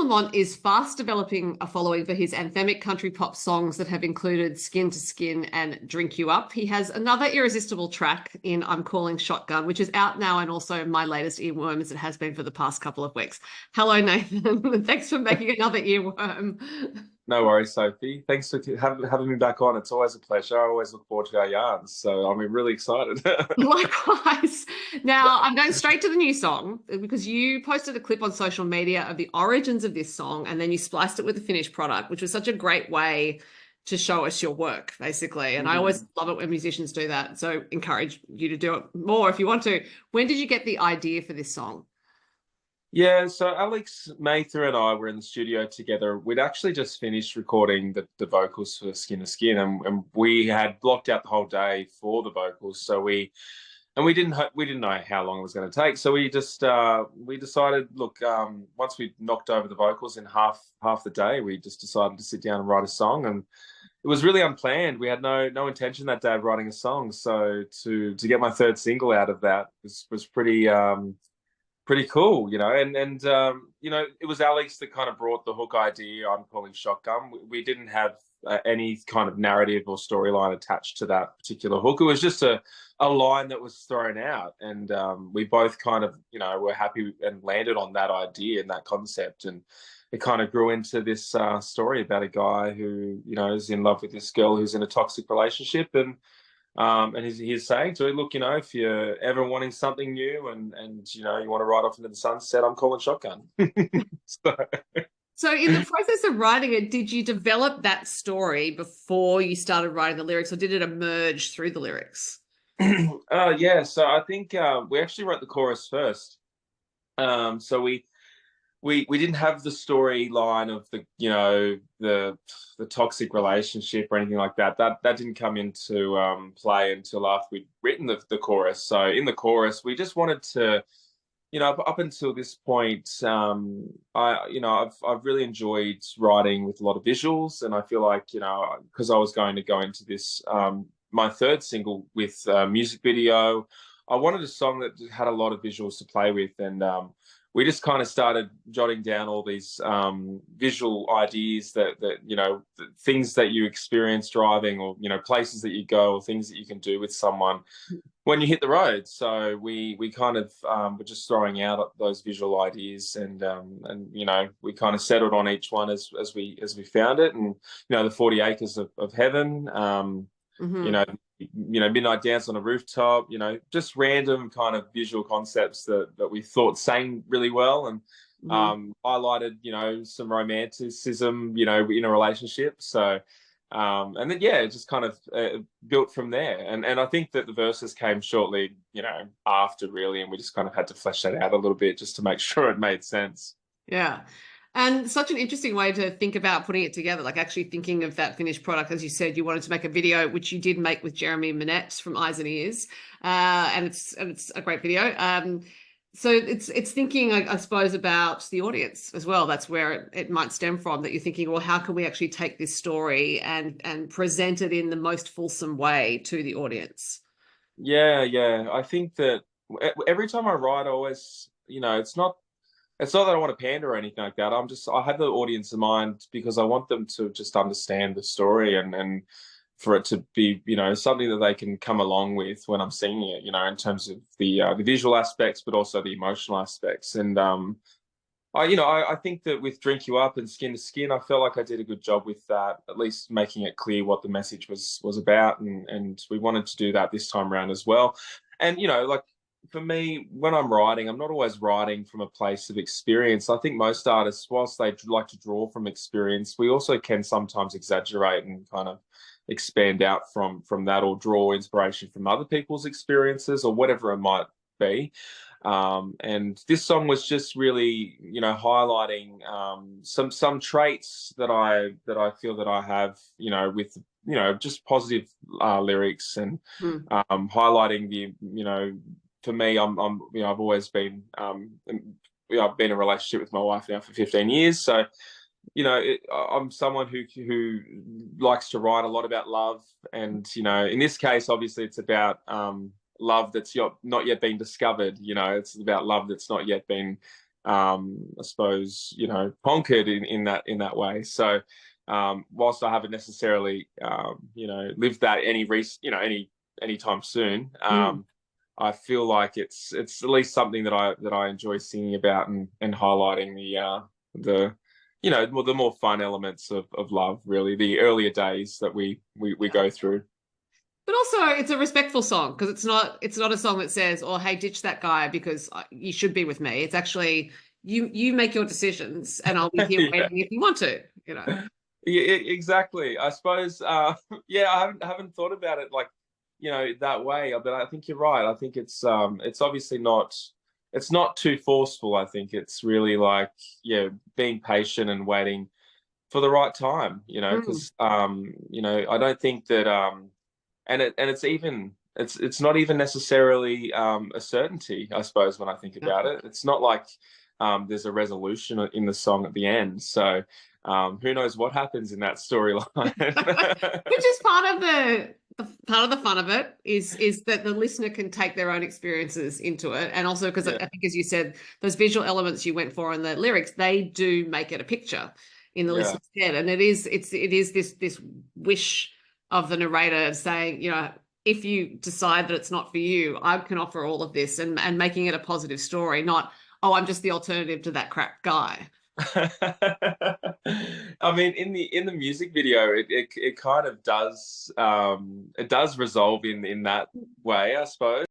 Lamont is fast developing a following for his anthemic country pop songs that have included Skin to Skin and Drink You Up. He has another irresistible track in I'm Calling Shotgun, which is out now and also my latest earworm as it has been for the past couple of weeks. Hello, Nathan. Thanks for making another earworm. No worries, Sophie. Thanks for having me back on. It's always a pleasure. I always look forward to our yarns. So I'm really excited. Likewise. Now, I'm going straight to the new song because you posted a clip on social media of the origins of this song and then you spliced it with the finished product, which was such a great way to show us your work, basically. And I always love it when musicians do that. So encourage you to do it more if you want to. When did you get the idea for this song? Yeah, so Alex Mather and I were in the studio together. We'd actually just finished recording the vocals for Skin to Skin, and we had blocked out the whole day for the vocals. So we didn't know how long it was going to take. So we decided, look, once we knocked over the vocals in half the day, we just decided to sit down and write a song, and it was really unplanned. We had no intention that day of writing a song. So to get my third single out of that was pretty cool, it was Alex that kind of brought the hook idea. I'm calling shotgun. We didn't have any kind of narrative or storyline attached to that particular hook. It was just a line that was thrown out, and we both kind of were happy and landed on that idea and that concept, and it kind of grew into this story about a guy who is in love with this girl who's in a toxic relationship, and he's saying to her, look, if you're ever wanting something new and you want to ride off into the sunset, I'm calling shotgun. so. So in the process of writing it, did you develop that story before you started writing the lyrics, or did it emerge through the lyrics? Yeah, so I think we actually wrote the chorus first. So we didn't have the storyline of the toxic relationship or anything like that. That didn't come into play until after we'd written the chorus. So in the chorus, we just wanted to, up until this point, I've really enjoyed writing with a lot of visuals, and I feel like because I was going to go into this my third single with a music video, I wanted a song that had a lot of visuals to play with, and we just kind of started jotting down all these visual ideas that things that you experience driving, or places that you go, or things that you can do with someone when you hit the road. So we kind of were just throwing out those visual ideas, and we kind of settled on each one as we found it, and the 40 acres of heaven, midnight dance on a rooftop, just random kind of visual concepts that we thought sang really well, and highlighted some romanticism in a relationship. So and then it just kind of built from there, and I think that the verses came shortly after, really, and we just kind of had to flesh that out a little bit just to make sure it made sense. Yeah. And such an interesting way to think about putting it together, like actually thinking of that finished product. As you said, you wanted to make a video, which you did make with Jeremy Minette from Eyes and Ears, and it's a great video. So it's thinking, I suppose, about the audience as well. That's where it might stem from, that you're thinking, well, how can we actually take this story and present it in the most fulsome way to the audience? Yeah. I think that every time I write, I always, it's not that I want to pander or anything like that. I have the audience in mind because I want them to just understand the story, and for it to be, something that they can come along with when I'm singing it, in terms of the visual aspects, but also the emotional aspects. And I think that with Drink You Up and Skin to Skin, I felt like I did a good job with that, at least making it clear what the message was about, and we wanted to do that this time around as well. And for me, when I'm writing, I'm not always writing from a place of experience. I think most artists, whilst they like to draw from experience, we also can sometimes exaggerate and kind of expand out from that, or draw inspiration from other people's experiences or whatever it might be. And this song was just really, highlighting some traits that I feel that I have, with just positive lyrics, and highlighting for me, I've always been, I've been in a relationship with my wife now for 15 years. So, I'm someone who likes to write a lot about love. And, in this case, obviously it's about love that's not yet been discovered. It's about love that's not yet been I suppose, conquered in that way. So whilst I haven't necessarily lived that anytime soon, Mm. I feel like it's at least something that I enjoy singing about and highlighting the the more fun elements of love, really, the earlier days that we go through. But also, it's a respectful song because it's not a song that says, "Oh, hey, ditch that guy because you should be with me." It's actually you make your decisions, and I'll be here Yeah. waiting if you want to. Yeah, exactly. I suppose, yeah, I haven't thought about it like, that way. But I think you're right. I think it's obviously it's not too forceful. I think it's really like, yeah, being patient and waiting for the right time, Mm. because, I don't think that, and it's not even necessarily a certainty, I suppose, when I think Yeah. about it. It's not like there's a resolution in the song at the end. So who knows what happens in that storyline? Which is part of the part of the fun of it is that the listener can take their own experiences into it, and also because I Yeah, think, as you said, those visual elements you went for in the lyrics, they do make it a picture in the yeah. listener's head, and it is this wish of the narrator saying, if you decide that it's not for you, I can offer all of this, and making it a positive story, not, oh, I'm just the alternative to that crap guy. I mean, in the music video, it kind of does it does resolve in that way, I suppose.